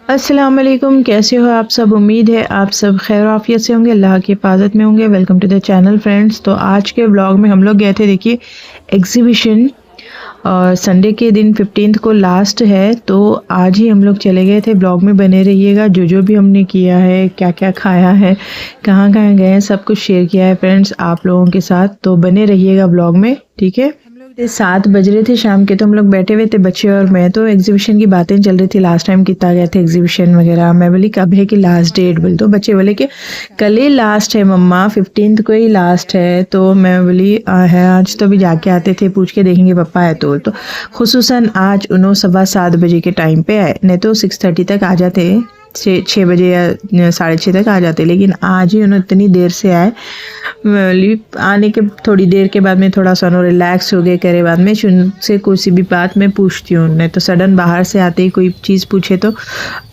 अस्सलाम वालेकुम, कैसे हो आप सब। उम्मीद है आप सब खैर आफियत से होंगे, अल्लाह की हिफाजत में होंगे। Welcome to the channel friends. तो आज के व्लॉग में हम लोग गए थे, देखिए, एग्जीबिशन। और संडे के दिन 15 को लास्ट है, तो आज ही हम लोग चले गए थे। ब्लॉग में बने रहिएगा, जो भी हमने किया है, क्या क्या खाया है, कहाँ कहाँ गए हैं, सब कुछ शेयर किया है फ्रेंड्स आप लोगों के साथ। तो बने रहिएगा ब्लॉग में, ठीक है। 7 बज रहे थे शाम के, तो हम लोग बैठे हुए थे बच्चे और मैं। तो एग्जीबिशन की बातें चल रही थी, लास्ट टाइम कितना गए थे एग्जीबिशन वगैरह। मैं बोली कब है कि लास्ट डेट, बोली तो बच्चे बोले कि कल ही लास्ट है मम्मा, 15 को ही लास्ट है। तो मैं बोली है आज तो भी जाके आते थे, पूछ के देखेंगे पापा है तो खुसूसन आज उन्होंने 7:15 बजे के टाइम पे आए, नहीं तो 6:30 तक आ जाते, 6 बजे या 6:30 तक आ जाते। लेकिन आज ही उन्होंने इतनी देर से आए। आने के थोड़ी देर के बाद में थोड़ा सा रिलैक्स हो गए, करे बाद में उनसे कोई भी बात मैं पूछती हूँ, नहीं तो सडन बाहर से आते ही कोई चीज़ पूछे तो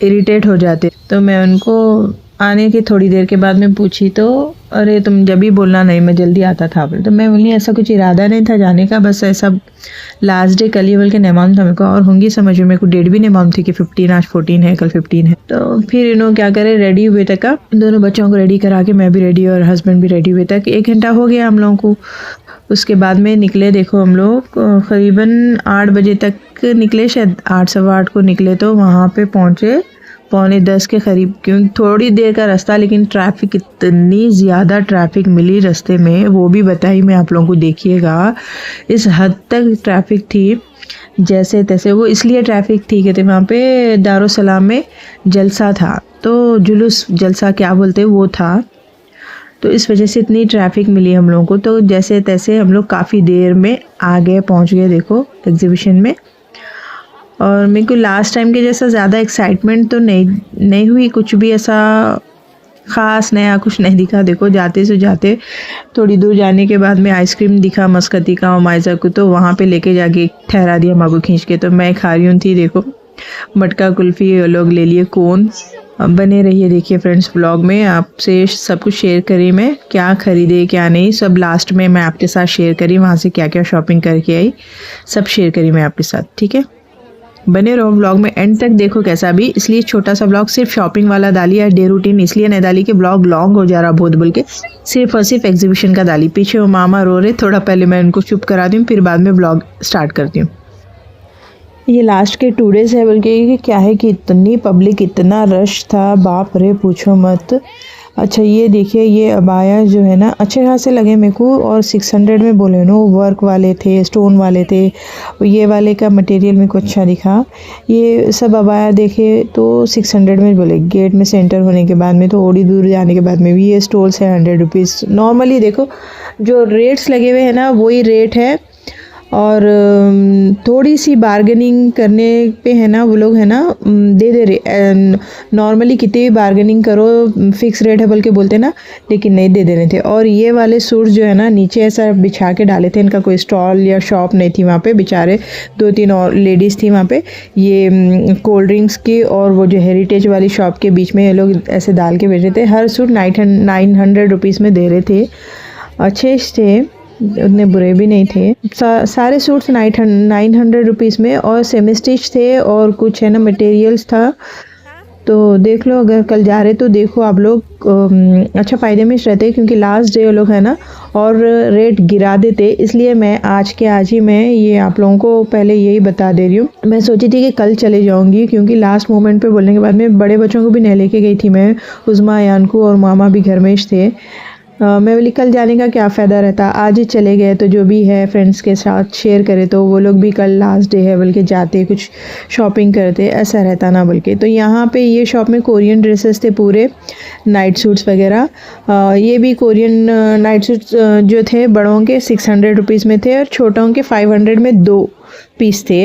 इरिटेट हो जाते। तो मैं उनको आने की थोड़ी देर के बाद में पूछी, तो अरे तुम जब भी बोलना, नहीं मैं जल्दी आता था। तो मैं बोली ऐसा कुछ इरादा नहीं था जाने का, बस ऐसा लास्ट डे कल ही बोल के नहीं मालूम था मेरे को, और होंगी समझ में, मेरे को डेट भी नहीं मालूम थी कि 15 आज 14 है, कल 15 है। तो फिर इन्होंने क्या करे, रेडी हुए तक का, दोनों बच्चों को रेडी करा के मैं भी रेडी और हस्बैंड भी रेडी हुए तक 1 घंटा हो गया हम लोगों को। उसके बाद में निकले, देखो हम लोग करीबन 8 बजे तक निकले, शायद 8 सवा 8 को निकले। तो वहाँ पे पहुँचे 9:45 के करीब, क्योंकि थोड़ी देर का रास्ता, लेकिन ट्रैफिक, इतनी ज़्यादा ट्रैफिक मिली रास्ते में, वो भी बताई मैं आप लोगों को, देखिएगा इस हद तक ट्रैफिक थी जैसे तैसे। वो इसलिए ट्रैफिक थी कहते वहाँ पे दारुसलाम में जलसा था, तो जुलूस जलसा क्या बोलते हैं वो था, तो इस वजह से इतनी ट्रैफिक मिली हम लोगों को। तो जैसे तैसे हम लोग काफ़ी देर में आ गए, पहुँच गए देखो एग्जीबिशन में। और मेरे को लास्ट टाइम के जैसा ज़्यादा एक्साइटमेंट तो नहीं हुई, कुछ भी ऐसा ख़ास नया कुछ नहीं दिखा। देखो जाते से जाते थोड़ी दूर जाने के बाद में आइसक्रीम दिखा मस्कती का और माइजा को, तो वहाँ पे लेके जाके ठहरा दिया माँ को खींच के। तो मैं खा रही हूँ थी, देखो मटका कुल्फ़ी वो लोग ले लिए, कोन। बने रहिए देखिए फ्रेंड्स ब्लॉग में, आपसे सब कुछ शेयर करी, मैं क्या ख़रीदे क्या नहीं सब लास्ट में मैं आपके साथ शेयर करी, वहाँ से क्या क्या शॉपिंग करके आई सब शेयर करी मैं आपके साथ, ठीक है। बने रहो ब्लॉग में, एंड तक देखो कैसा भी। इसलिए छोटा सा ब्लॉग सिर्फ शॉपिंग वाला डाली है, डे रूटीन इसलिए नहीं डाली कि ब्लॉग लॉन्ग हो जा रहा बहुत बोल के, सिर्फ और सिर्फ एग्जीबिशन का डाली। पीछे वो मामा रो रहे, थोड़ा पहले मैं उनको चुप करा दूँ, फिर बाद में ब्लॉग स्टार्ट करती हूँ। ये लास्ट के 2 डेज़ है बल्कि, क्या है कि इतनी पब्लिक, इतना रश था, बाप रे पूछो मत। अच्छा ये देखिए, ये अबाया जो है ना अच्छे खासे लगे मेरे को, और 600 में बोले नो, वर्क वाले थे, स्टोन वाले थे, ये वाले का मटेरियल मेरे को अच्छा दिखा। ये सब अबाया देखे तो 600 में बोले, गेट में से एंटर होने के बाद में, तो थोड़ी दूर जाने के बाद में भी ये स्टॉल्स है 100 रुपीज़। नॉर्मली देखो जो रेट्स लगे हुए हैं ना वही रेट है, और थोड़ी सी बार्गेनिंग करने पे है ना वो लोग है ना दे रहे। नॉर्मली कितनी भी बार्गेनिंग करो फिक्स रेट है बोल के बोलते ना, लेकिन नहीं दे रहे थे। और ये वाले सूट जो है ना नीचे ऐसा बिछा के डाले थे, इनका कोई स्टॉल या शॉप नहीं थी वहाँ पे, बेचारे 2-3 और लेडीज़ थी वहाँ पे, ये कोल्ड ड्रिंक्स की और वो जो हेरिटेज वाली शॉप के बीच में ये लोग ऐसे डाल के बेच रहे थे। हर सूट 900 रुपीज़ में दे रहे थे, अच्छे थे, उतने बुरे भी नहीं थे। सारे सूट्स 900 रुपीज़ में, और सेमी स्टिच थे, और कुछ है ना मटेरियल्स था। तो देख लो, अगर कल जा रहे तो देखो आप लोग, अच्छा फ़ायदे में रहते, क्योंकि लास्ट डे वो लोग है ना और रेट गिरा देते। इसलिए मैं आज ही मैं ये आप लोगों को पहले यही बता दे रही हूँ। मैं सोची थी कि कल चले जाऊँगी, क्योंकि लास्ट मोमेंट पे बोलने के बाद में बड़े बच्चों को भी नहीं लेके गई थी मैं, उज़मा यान को, और मामा भी घर में थे। मैं बोली कल जाने का क्या फ़ायदा रहता, आज ही चले गए तो जो भी है फ्रेंड्स के साथ शेयर करे, तो वो लोग भी कल लास्ट डे है बल्कि जाते कुछ शॉपिंग करते, ऐसा रहता ना बल्कि। तो यहाँ पे ये शॉप में कोरियन ड्रेसेस थे पूरे, नाइट सूट्स वगैरह। ये भी कोरियन नाइट सूट्स जो थे बड़ों के 600 रुपीज़ में थे, और छोटों के 500 में 2 पीस थे।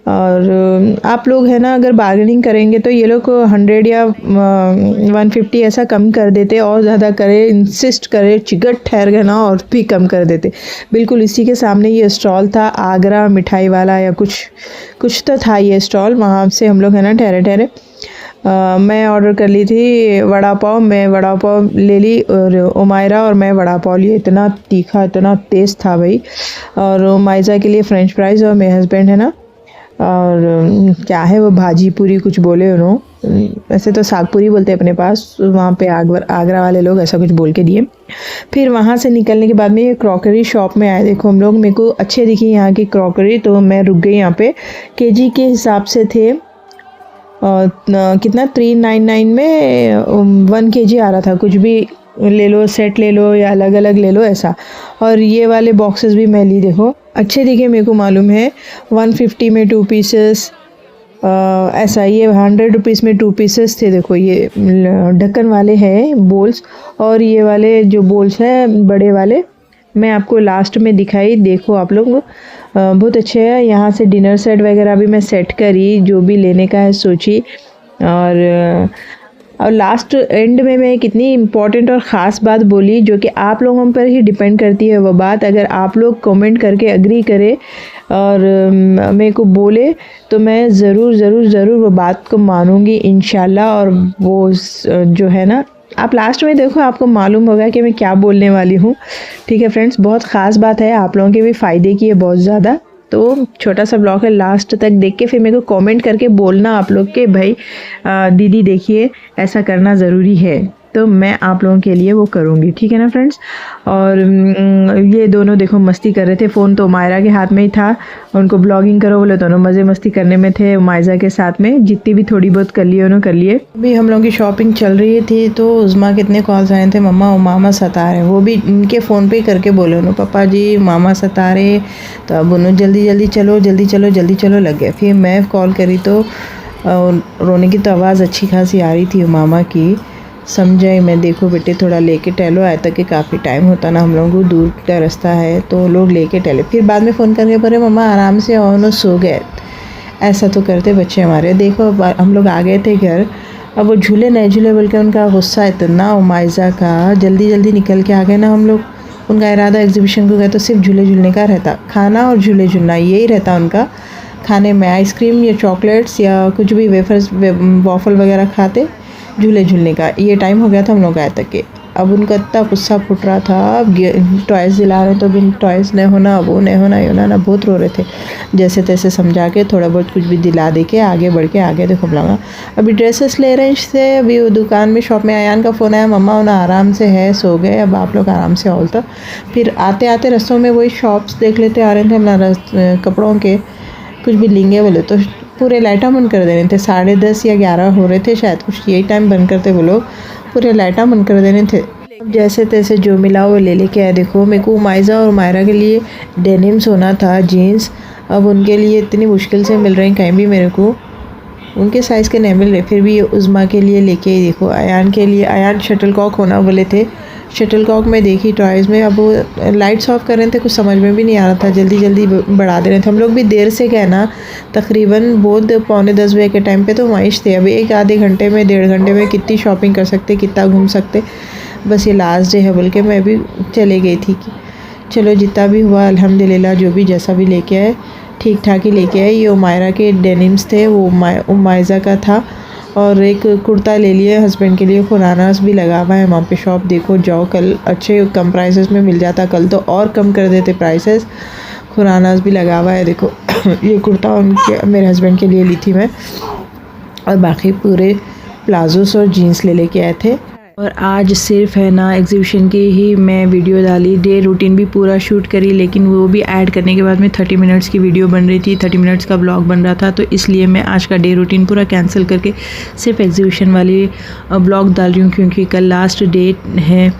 और आप लोग है ना अगर बार्गेनिंग करेंगे तो ये लोग 100 या 150 ऐसा कम कर देते, और ज़्यादा करे इंसिस्ट करे चिकट ठहर गए ना और भी कम कर देते। बिल्कुल इसी के सामने ये स्टॉल था, आगरा मिठाई वाला या कुछ तो था ये स्टॉल, वहाँ से हम लोग है ना ठहरे। मैं ऑर्डर कर ली थी वड़ा पाव, मैं वड़ा पाव ले ली, और उमायरा और मैं वड़ा पाव लिए। इतना तीखा इतना तेज़ था भाई। और माइजा के लिए फ़्रेंच फ्राइज़, और मेरे हस्बैंड है ना और क्या है वो भाजी पूरी कुछ बोले उन्होंने, वैसे तो साग पूरी बोलते हैं अपने पास, वहाँ पे आगरा वाले लोग ऐसा कुछ बोल के दिए। फिर वहाँ से निकलने के बाद में ये क्रॉकरी शॉप में आए। देखो हम लोग, मेरे को अच्छे दिखी यहाँ की क्रॉकरी, तो मैं रुक गई यहाँ पे। केजी के हिसाब से थे कितना 399 में 1 kg आ रहा था। कुछ भी ले लो, सेट ले लो या अलग अलग ले लो ऐसा। और ये वाले बॉक्सेस भी मैं ली, देखो अच्छे दिखे मेरे को, मालूम है 150 में 2 पीसेस ऐसा। ये 100 रुपीज़ में 2 पीसेस थे। देखो ये ढक्कन वाले हैं बोल्स, और ये वाले जो बोल्स हैं बड़े वाले मैं आपको लास्ट में दिखाई, देखो आप लोग बहुत अच्छे हैं। यहाँ से डिनर सेट वगैरह भी मैं सेट करी, जो भी लेने का है सोची। और लास्ट एंड में मैं कितनी इम्पॉर्टेंट और ख़ास बात बोली, जो कि आप लोगों पर ही डिपेंड करती है वो बात। अगर आप लोग कमेंट करके एग्री करें और मेरे को बोले तो मैं ज़रूर वो बात को मानूंगी इंशाल्लाह। और वो जो है ना, आप लास्ट में देखो, आपको मालूम होगा कि मैं क्या बोलने वाली हूँ। ठीक है फ्रेंड्स, बहुत ख़ास बात है, आप लोगों के भी फ़ायदे की है बहुत ज़्यादा। तो छोटा सा ब्लॉग है, लास्ट तक देख के फिर मेरे को कमेंट करके बोलना आप लोग के भाई दीदी देखिए ऐसा करना ज़रूरी है, तो मैं आप लोगों के लिए वो करूँगी। ठीक है ना फ्रेंड्स। और ये दोनों देखो मस्ती कर रहे थे, फ़ोन तो मायरा के हाथ में ही था। उनको ब्लॉगिंग करो बोले, दोनों मज़े मस्ती करने में थे मायजा के साथ में। जितनी भी थोड़ी बहुत कर लिए उन्होंने कर लिए। अभी हम लोगों की शॉपिंग चल रही थी तो उज़मा कितने कॉल्स आए थे, मम्मा और मामा सता रहे। वो भी इनके फ़ोन पे करके बोले उन्होंने, पापा जी मामा सता रहे। तो अब उन्होंने जल्दी चलो लग गए। फिर मैं कॉल करी तो रोने की तो आवाज़ अच्छी खासी आ रही थी मामा की। समझाई मैं, देखो बेटे थोड़ा लेके टहलो, आए तक कि काफ़ी टाइम होता ना, हम लोगों को दूर का रास्ता है तो लोग लेके टहले। फिर बाद में फ़ोन करके बोले मम्मा आराम से और सो गए। ऐसा तो करते बच्चे हमारे। देखो हम लोग आ गए थे घर, अब वो झूले नहीं झूले बोल के उनका गुस्सा इतना मायजा का, जल्दी निकल के आ गए ना हम लोग। उनका इरादा एग्जीबिशन को गए तो सिर्फ झूले झूलने का रहता, खाना और झूले झूलना यही रहता उनका। खाने में आइसक्रीम या चॉकलेट्स या कुछ भी वेफर्स वॉफल वगैरह खाते, झूले झूलने का ये टाइम हो गया था हम लोग आए तक के। अब उनका इतना गुस्सा फूट रहा था, अब टॉयज़ दिला रहे तो भी टॉयज़ नहीं होना, वो नहीं होना, ये होना ना, बहुत रो रहे थे। जैसे तैसे समझा के थोड़ा बहुत कुछ भी दिला दे के आगे बढ़ के आगे देखो लगा। अभी ड्रेसेस ले रहे हैं, अभी वो दुकान में शॉप में अयान का फ़ोन आया, मम्मा उन्हें आराम से है, सो गए, अब आप लोग आराम से ऑल। तो फिर आते आते रस्तों में वही शॉप्स देख लेते आ रहे थे अपना कपड़ों के, कुछ भी लेंगे बोले तो पूरे लाइटा बंद कर देने थे। 10:30 या 11 हो रहे थे शायद, कुछ यही टाइम बंद करते वो लोग, पूरे लाइटा बंद कर देने थे। जैसे तैसे जो मिला वो ले लेके आए। देखो मेरे को मायजा और मायरा के लिए डेनिम्स होना था, जीन्स, अब उनके लिए इतनी मुश्किल से मिल रहे हैं, कहीं भी मेरे को उनके साइज़ के नहीं मिल रहे। फिर भी उज़मा के लिए लेके, देखो अयान के लिए, अयान शटल कॉक होना बोले थे, शटल कॉक में देखी टॉयज़ में। अब वो लाइट्स ऑफ कर रहे थे, कुछ समझ में भी नहीं आ रहा था, जल्दी बढ़ा दे रहे थे। हम लोग भी देर से गए ना, तकरीबन बहुत 9:45 बजे के टाइम पे तो वहीं थे। अब 1 आधे घंटे में 1.5 घंटे में कितनी शॉपिंग कर सकते, कितना घूम सकते। बस ये लास्ट डे है बोल के मैं भी चले गई थी कि चलो जितना भी हुआ अल्हम्दुलिल्लाह, जो भी जैसा भी लेके आए ठीक ठाक ही लेके आए। ये उमायरा के डेनिम्स थे, वो उमायजा का था। और एक कुर्ता ले लिए हस्बैंड के लिए, खुरानास भी लगा हुआ है वहाँ पे शॉप, देखो जाओ, कल अच्छे कम प्राइसेस में मिल जाता, कल तो और कम कर देते प्राइसेस। खुरानास भी लगा हुआ है देखो। ये कुर्ता उनके मेरे हस्बैंड के लिए ली थी मैं, और बाकी पूरे प्लाजोस और जीन्स ले लेके आए थे। और आज सिर्फ है ना एग्जीबिशन की ही मैं वीडियो डाली, डे रूटीन भी पूरा शूट करी, लेकिन वो भी ऐड करने के बाद में 30 मिनट्स की वीडियो बन रही थी, 30 मिनट्स का ब्लॉग बन रहा था, तो इसलिए मैं आज का डे रूटीन पूरा कैंसिल करके सिर्फ एग्जीबिशन वाली ब्लॉग डाल रही हूँ, क्योंकि कल लास्ट डेट है।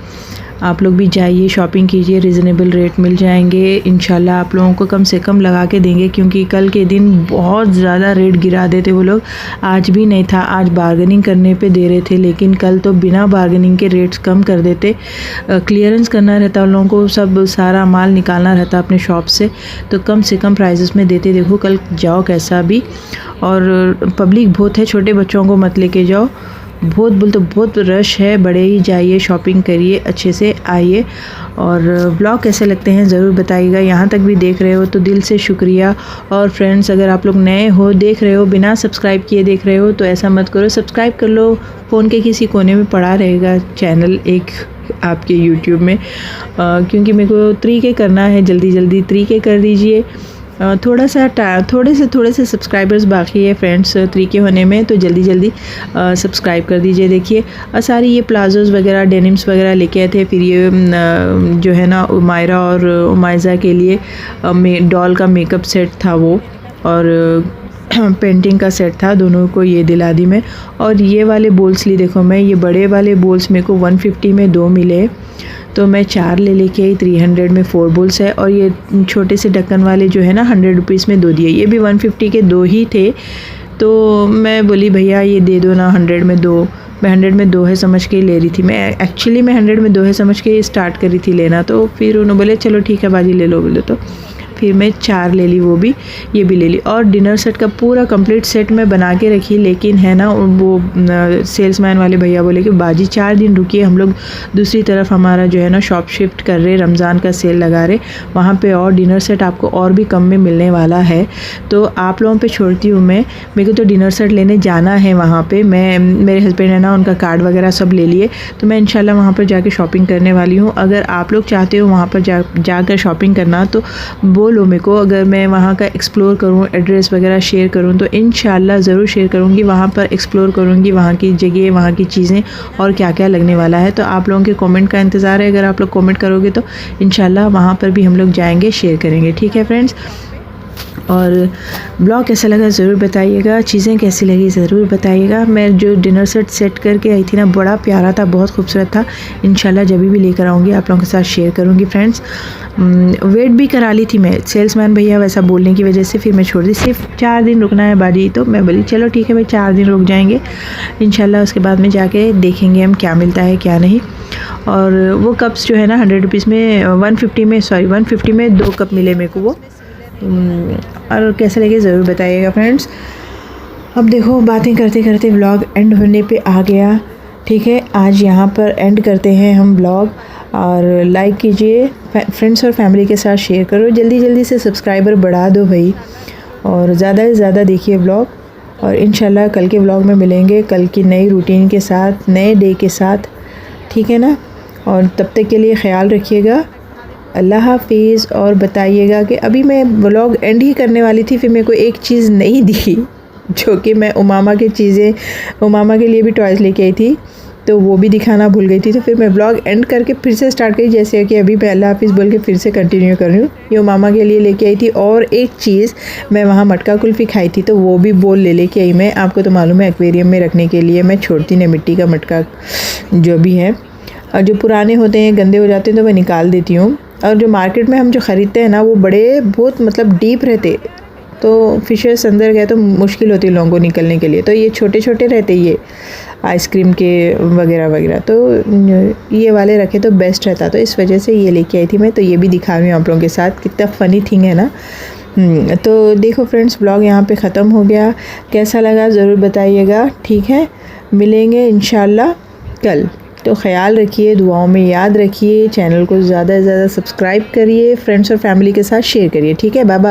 आप लोग भी जाइए, शॉपिंग कीजिए, रिजनेबल रेट मिल जाएंगे इंशाल्लाह। आप लोगों को कम से कम लगा के देंगे, क्योंकि कल के दिन बहुत ज़्यादा रेट गिरा देते वो लोग। आज भी नहीं था, आज बार्गेनिंग करने पे दे रहे थे, लेकिन कल तो बिना बार्गेनिंग के रेट्स कम कर देते। क्लियरेंस करना रहता उन लोगों को, सब सारा माल निकालना रहता अपने शॉप से, तो कम से कम प्राइसेस में देते। देखो कल जाओ कैसा भी, और पब्लिक बहुत है, छोटे बच्चों को मत लेके जाओ, बहुत बोल तो बहुत रश है, बड़े ही जाइए, शॉपिंग करिए, अच्छे से आइए। और ब्लॉग कैसे लगते हैं ज़रूर बताइएगा। यहाँ तक भी देख रहे हो तो दिल से शुक्रिया। और फ्रेंड्स, अगर आप लोग नए हो, देख रहे हो, बिना सब्सक्राइब किए देख रहे हो, तो ऐसा मत करो, सब्सक्राइब कर लो। फ़ोन के किसी कोने में पड़ा रहेगा चैनल एक आपके यूट्यूब में, क्योंकि मेरे को 3K करना है, जल्दी 3K कर दीजिए। थोड़े से सब्सक्राइबर्स बाकी है फ्रेंड्स 3 के होने में, तो जल्दी सब्सक्राइब कर दीजिए। देखिए सारी ये प्लाजोज़ वगैरह डेनिम्स वगैरह लेके आए थे। फिर ये जो है ना उमायरा और उमाइज़ा के लिए डॉल का मेकअप सेट था वो, और पेंटिंग का सेट था, दोनों को ये दिला दी मैं। और ये वाले बोल्स ली देखो मैं, ये बड़े वाले बोल्स मेरे को 150 में 2 मिले, तो मैं 4 लेके आई। 300 में 4 बोल्स है। और ये छोटे से ढक्कन वाले जो है ना 100 रुपीज़ में 2 दिए, ये भी 150 के 2 ही थे। तो मैं बोली भैया ये दे दो ना 100 में 2। मैं 100 में 2 है समझ के ले रही थी, मैं एक्चुअली मैं 100 में 2 है समझ के स्टार्ट कर रही थी लेना। तो फिर उन्होंने बोले चलो ठीक है बाजी ले लो बोले, तो फिर मैं 4 ले ली, वो भी ये भी ले ली। और डिनर सेट का पूरा कंप्लीट सेट मैं बना के रखी, लेकिन है ना वो सेल्समैन वाले भैया बोले कि बाजी 4 दिन रुकिए, हम लोग दूसरी तरफ हमारा जो है ना शॉप शिफ्ट कर रहे, रमज़ान का सेल लगा रहे, वहाँ पे और डिनर सेट आपको और भी कम में मिलने वाला है। तो आप लोगों पे छोड़ती हूँ मैं, मेरे को तो डिनर सेट लेने जाना है वहाँ पर। मैं मेरे हस्बैंड है ना उनका कार्ड वगैरह सब ले लिए, तो मैं इंशाल्लाह वहाँ पर जाके शॉपिंग करने वाली हूँ। अगर आप लोग चाहते हो वहाँ पर जाकर शॉपिंग करना तो बोलो मेरे को, अगर मैं वहाँ का एक्सप्लोर करूँ, एड्रेस वगैरह शेयर करूँ तो इंशाल्लाह ज़रूर शेयर करूँगी। वहाँ पर एक्सप्लोर करूँगी वहाँ की जगह, वहाँ की चीज़ें और क्या क्या लगने वाला है। तो आप लोगों के कमेंट का इंतज़ार है, अगर आप लोग कमेंट करोगे तो इंशाल्लाह वहाँ पर भी हम लोग जाएंगे, शेयर करेंगे। ठीक है फ्रेंड्स, और ब्लॉग कैसा लगा ज़रूर बताइएगा, चीज़ें कैसी लगी ज़रूर बताइएगा। मैं जो डिनर सेट करके आई थी ना, बड़ा प्यारा था, बहुत खूबसूरत था। इंशाल्लाह जब भी लेकर आऊँगी आप लोगों के साथ शेयर करूँगी फ्रेंड्स। वेट भी करा ली थी मैं, सेल्समैन भैया वैसा बोलने की वजह से फिर मैं छोड़ दी। सिर्फ 4 दिन रुकना है बाजी, तो मैं बोली चलो ठीक है भाई 4 दिन रुक जाएंगे इंशाल्लाह। उसके बाद में जाके देखेंगे हम क्या मिलता है क्या नहीं। और वो कप्स जो है ना 100 रुपीज़ में 150 में 2 कप मिले मेरे को वो। और कैसे लगे ज़रूर बताइएगा फ्रेंड्स। अब देखो बातें करते करते व्लॉग एंड होने पे आ गया। ठीक है, आज यहाँ पर एंड करते हैं हम व्लॉग, और लाइक कीजिए, फ्रेंड्स और फैमिली के साथ शेयर करो, जल्दी से सब्सक्राइबर बढ़ा दो भाई, और ज़्यादा से ज़्यादा देखिए व्लॉग। और इंशाल्लाह कल के व्लॉग में मिलेंगे, कल की नई रूटीन के साथ, नए डे के साथ। ठीक है ना, और तब तक के लिए ख्याल रखिएगा। अल्लाह हाफिज़। और बताइएगा कि अभी मैं व्लॉग एंड ही करने वाली थी, फिर मेरे को एक चीज़ नहीं दिखी, जो कि मैं उमामा के लिए भी टॉयज़ लेके आई थी, तो वो भी दिखाना भूल गई थी। तो फिर मैं व्लॉग एंड करके फिर से स्टार्ट करी, जैसे कि अभी मैं अल्लाह हाफिज़ बोल के फिर से कंटिन्यू कर रही हूँ। ये उमामा के लिए लेके आई थी। और एक चीज़ मैं वहाँ मटका कुल्फ़ी खाई थी, तो वो भी बोल लेके आई मैं। आपको तो मालूम है एक्वेरियम में रखने के लिए मैं छोड़ती नहीं, मिट्टी का मटका जो भी है, और जो पुराने होते हैं गंदे हो जाते हैं तो मैं निकाल देती हूँ। और जो मार्केट में हम जो ख़रीदते हैं ना, वो बहुत मतलब डीप रहते, तो फिशेस अंदर गए तो मुश्किल होती है लोगों को निकलने के लिए। तो ये छोटे छोटे रहते, ये आइसक्रीम के वगैरह, तो ये वाले रखे तो बेस्ट रहता, तो इस वजह से ये लेके आई थी मैं। तो ये भी दिखा रही हूँ आप लोगों के साथ, कितना फ़नी थिंग है ना। तो देखो फ्रेंड्स, ब्लॉग यहाँ पे ख़त्म हो गया। कैसा लगा ज़रूर बताइएगा। ठीक है, मिलेंगे इंशाल्लाह कल। तो ख्याल रखिए, दुआओं में याद रखिए, चैनल को ज़्यादा से ज़्यादा सब्सक्राइब करिए, फ्रेंड्स और फैमिली के साथ शेयर करिए। ठीक है, बाय बाय।